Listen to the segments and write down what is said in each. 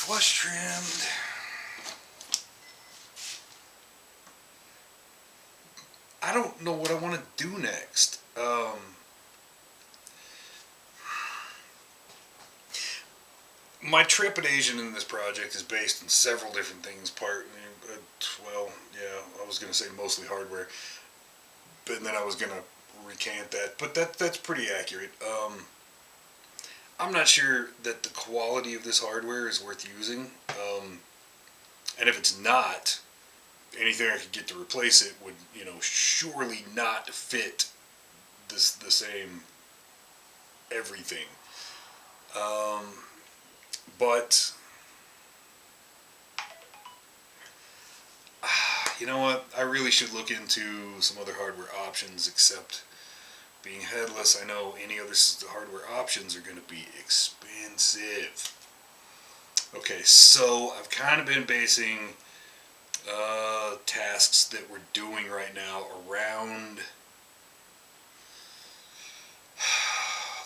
flush trimmed. I don't know what I want to do next. My trepidation in this project is based on several different things. Well, yeah, I was going to say mostly hardware, but then I was going to recant that. But that's pretty accurate. I'm not sure that the quality of this hardware is worth using, and if it's not, anything I could get to replace it would, surely not fit the same everything. But you know what? I really should look into some other hardware options, except being headless. I know any other hardware options are going to be expensive. Okay, so I've kind of been basing tasks that we're doing right now around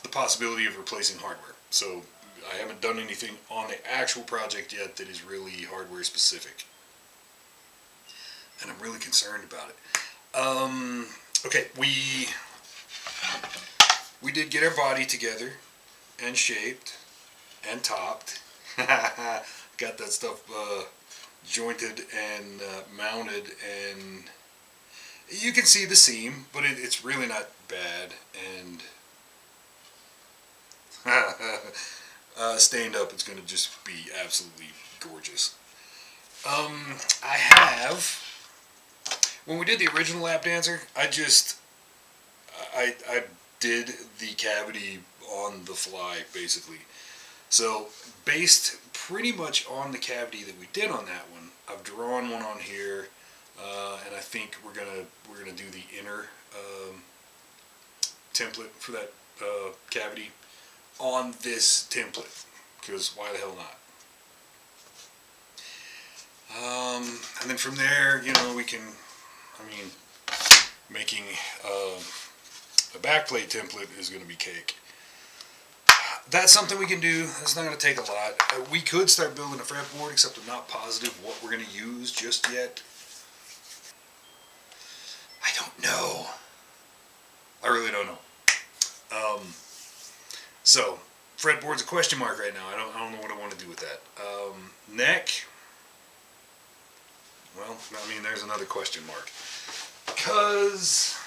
the possibility of replacing hardware. So I haven't done anything on the actual project yet that is really hardware specific, and I'm really concerned about it. Okay, we did get our body together and shaped and topped. Got that stuff jointed and mounted, and you can see the seam, but it's really not bad, and stained up, it's going to just be absolutely gorgeous. I have, when we did the original lap dancer, I did the cavity on the fly, basically. So, based pretty much on the cavity that we did on that one, I've drawn one on here, and I think we're gonna do the inner template for that cavity on this template, because why the hell not? And then from there, we can, making a backplate template is going to be cake. That's something we can do. It's not going to take a lot. We could start building a fretboard, except I'm not positive what we're going to use just yet. I don't know. I really don't know. So, fretboard's a question mark right now. I don't know what I want to do with that. Neck. Well, there's another question mark. Because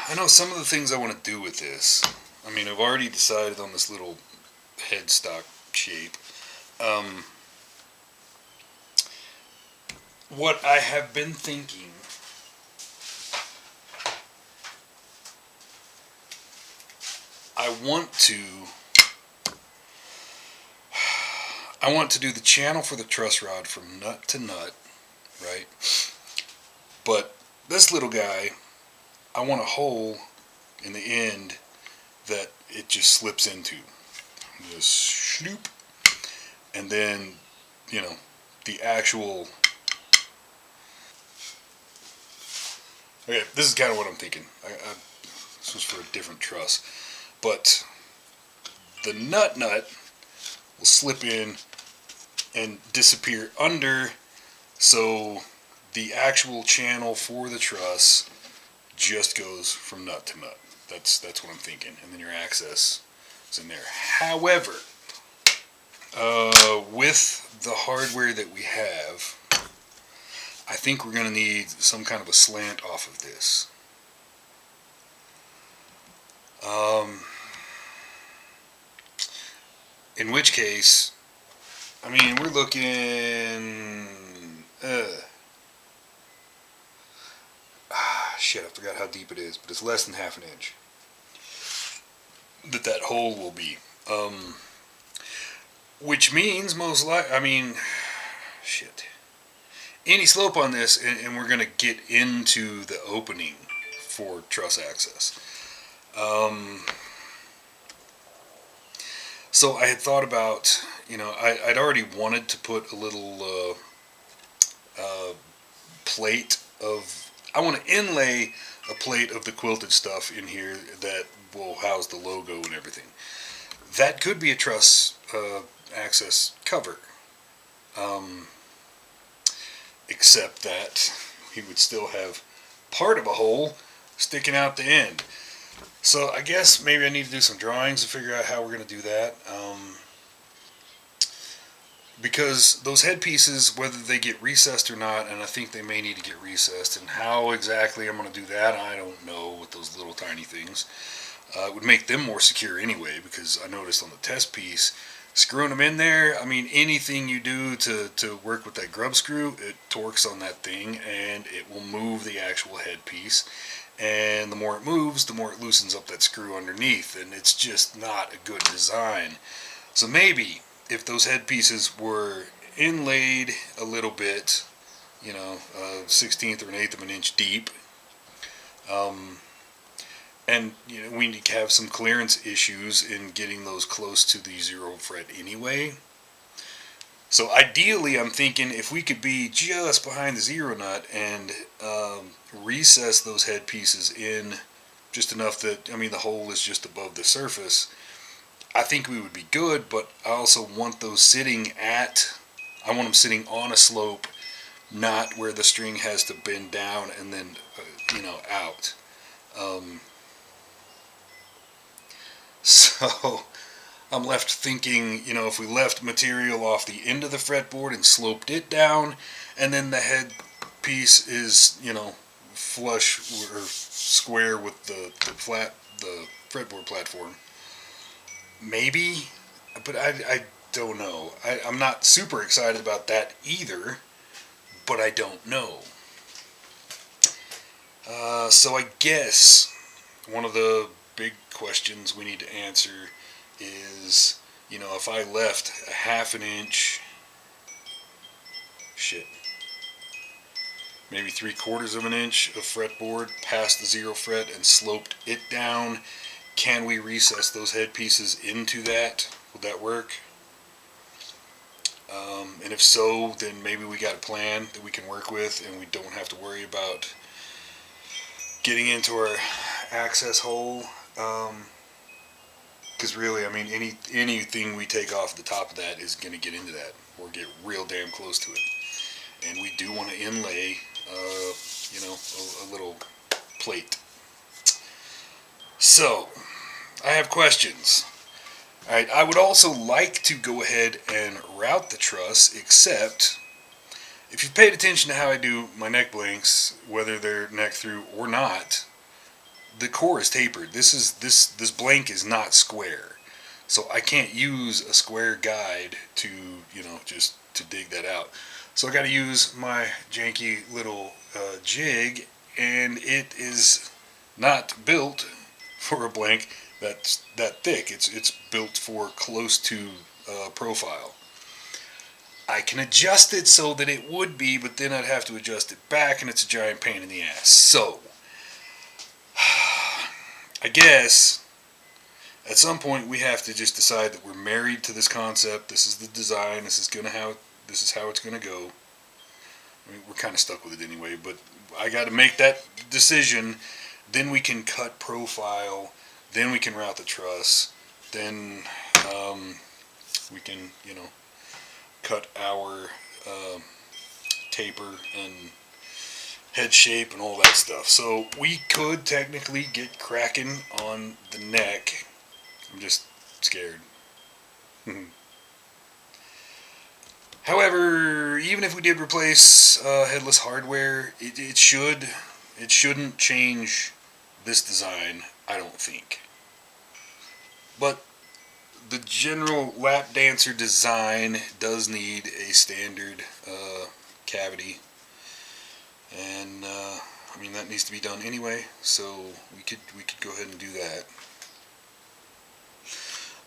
I know some of the things I want to do with this. I've already decided on this little headstock shape. What I have been thinking, I want to do the channel for the truss rod from nut to nut, right? But this little guy, I want a hole in the end that it just slips into. Just snoop. And then, the actual... Okay, this is kind of what I'm thinking. This was for a different truss. But the nut will slip in and disappear under, so the actual channel for the truss just goes from nut to nut. That's what I'm thinking, and then your access is in there. However, with the hardware that we have, I think we're going to need some kind of a slant off of this. In which case, we're looking... shit, I forgot how deep it is, but it's less than half an inch that hole will be. Which means most likely, shit. Any slope on this, and we're going to get into the opening for truss access. So I had thought about, I'd already wanted to put a little plate of, I want to inlay a plate of the quilted stuff in here that will house the logo and everything. That could be a truss access cover. Except that we would still have part of a hole sticking out the end. So I guess maybe I need to do some drawings to figure out how we're going to do that. Because those headpieces, whether they get recessed or not, and I think they may need to get recessed, and how exactly I'm going to do that, I don't know with those little tiny things. It would make them more secure anyway, because I noticed on the test piece, screwing them in there, I mean, anything you do to work with that grub screw, it torques on that thing, and it will move the actual headpiece. And the more it moves, the more it loosens up that screw underneath, and it's just not a good design. So maybe if those headpieces were inlaid a little bit, you know, a 1/16 or an 1/8 of an inch deep, and you know, we need to have some clearance issues in getting those close to the 0 fret anyway. So ideally, I'm thinking if we could be just behind the 0 nut and recess those headpieces in just enough that, I mean, the hole is just above the surface, I think we would be good. But I also want those sitting I want them sitting on a slope, not where the string has to bend down and then, you know, out. So I'm left thinking, you know, if we left material off the end of the fretboard and sloped it down, and then the head piece is, you know, flush or square with the fretboard platform, maybe, but I don't know. I'm not super excited about that either, but I don't know. So I guess one of the big questions we need to answer is, you know, if I left a 1/2 inch, maybe 3/4 of an inch of fretboard past the 0 fret and sloped it down, can we recess those headpieces into that? Would that work? And if so, then maybe we got a plan that we can work with, and we don't have to worry about getting into our access hole. Because really, I mean, anything we take off the top of that is going to get into that, or get real damn close to it. And we do want to inlay, you know, a little plate. So, I have questions. Alright, I would also like to go ahead and route the truss, except if you've paid attention to how I do my neck blanks, whether they're neck through or not, the core is tapered. This blank is not square, so I can't use a square guide to, you know, just to dig that out. So I got to use my janky little jig, and it is not built for a blank that's that thick. It's built for close to profile. I can adjust it so that it would be, but then I'd have to adjust it back, and it's a giant pain in the ass. So I guess at some point we have to just decide that we're married to this concept. This is the design. This is how it's gonna go. I mean, we're kind of stuck with it anyway, but I got to make that decision. Then we can cut profile. Then we can route the truss. Then we can, you know, cut our taper and head shape and all that stuff. So we could technically get cracking on the neck. I'm just scared. However, even if we did replace headless hardware, it shouldn't change this design, I don't think. But the general lap dancer design does need a standard cavity, and I mean, that needs to be done anyway, so we could go ahead and do that.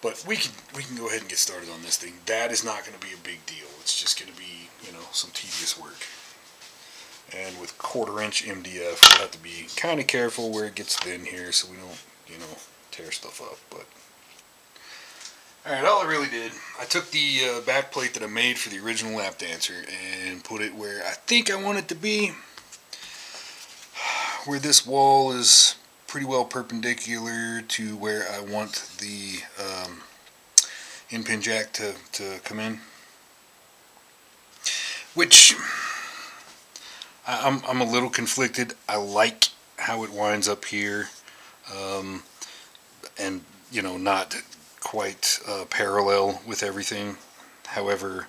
But we can go ahead and get started on this thing. That is not going to be a big deal. It's just going to be, you know, some tedious work. And with 1/4 inch MDF, we'll have to be kind of careful where it gets thin here, so we don't, you know, tear stuff up. But alright, all I really did, I took the back plate that I made for the original lap dancer and put it where I think I want it to be, where this wall is pretty well perpendicular to where I want the in-pin jack to come in, which I'm a little conflicted. I like how it winds up here, and not quite parallel with everything. However,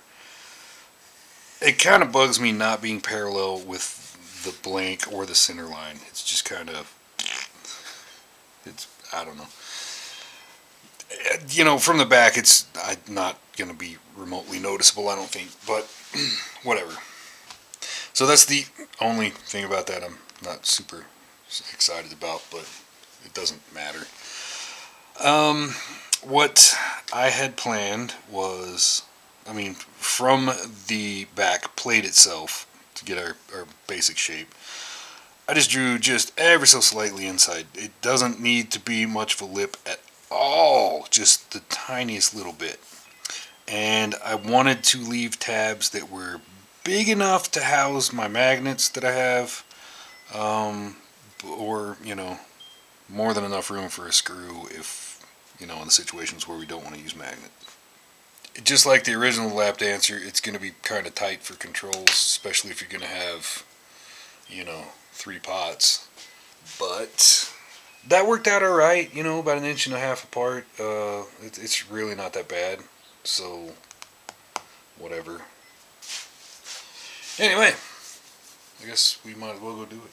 it kind of bugs me not being parallel with the blank or the center line. It's just kind of, I don't know. From the back, it's not going to be remotely noticeable, I don't think, but whatever. So that's the only thing about that I'm not super excited about, but it doesn't matter. What I had planned was, from the back plate itself, to get our basic shape, I just drew just ever so slightly inside. It doesn't need to be much of a lip at all, just the tiniest little bit. And I wanted to leave tabs that were big enough to house my magnets that I have, or more than enough room for a screw if in the situations where we don't want to use magnets. Just like the original lap dancer, it's going to be kind of tight for controls, especially if you're going to have 3 pots. But that worked out alright, about 1.5 inches apart. It's really not that bad, so whatever. Anyway, I guess we might as well go do it.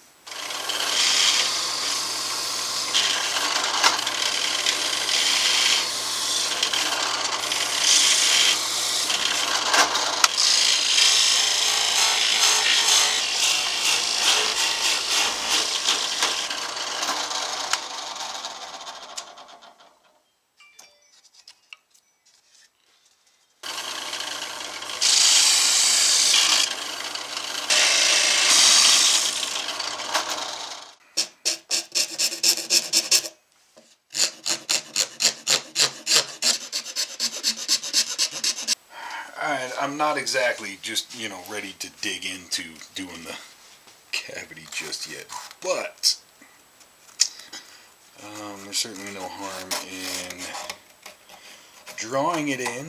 Alright, I'm not exactly just, ready to dig into doing the cavity just yet, but there's certainly no harm in drawing it in.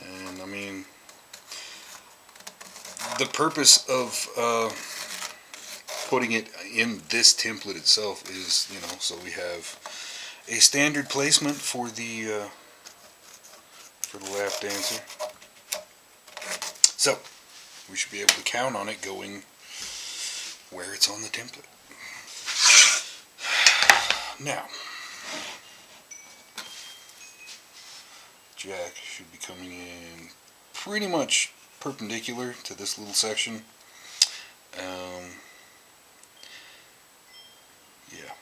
And the purpose of putting it in this template itself is, so we have a standard placement for the lap dancer. So we should be able to count on it going where it's on the template. Now, jack should be coming in pretty much perpendicular to this little section. Yeah.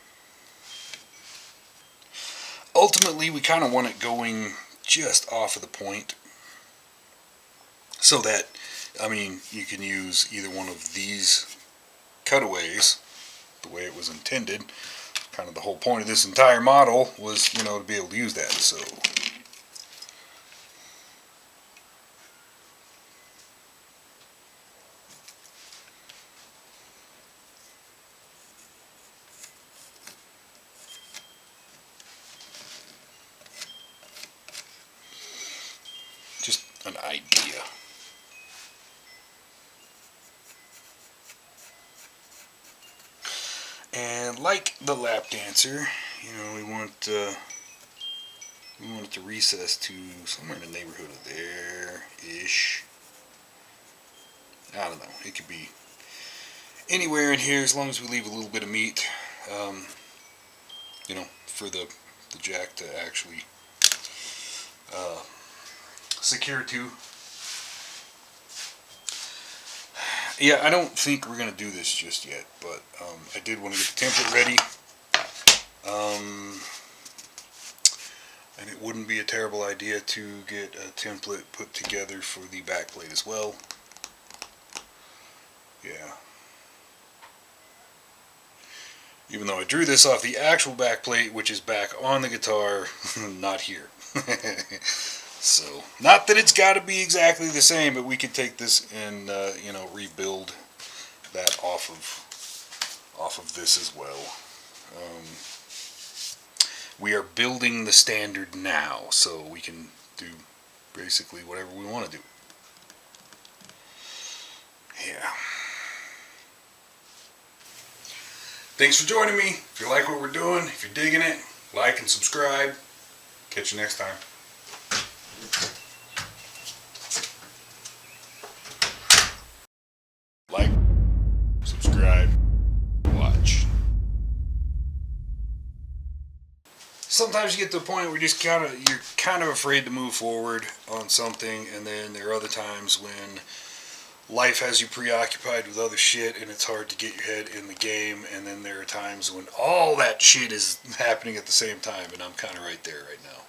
Ultimately, we kind of want it going just off of the point, so that you can use either one of these cutaways the way it was intended. Kind of the whole point of this entire model was to be able to use that. So just an idea. And like the lap dancer, we want it to recess to somewhere in the neighborhood of there-ish. I don't know. It could be anywhere in here as long as we leave a little bit of meat, for the jack to actually secure to. Yeah, I don't think we're going to do this just yet, but I did want to get the template ready. And it wouldn't be a terrible idea to get a template put together for the back plate as well. Yeah. Even though I drew this off the actual back plate, which is back on the guitar, not here. So, not that it's got to be exactly the same, but we could take this and rebuild that off of this as well. we are building the standard now, so we can do basically whatever we want to do. Yeah. Thanks for joining me. If you like what we're doing, if you're digging it, like and subscribe. Catch you next time. Like, subscribe, watch. Sometimes you get to a point where you're kind of afraid to move forward on something, and then there are other times when life has you preoccupied with other shit and it's hard to get your head in the game, and then there are times when all that shit is happening at the same time, and I'm kind of right there right now.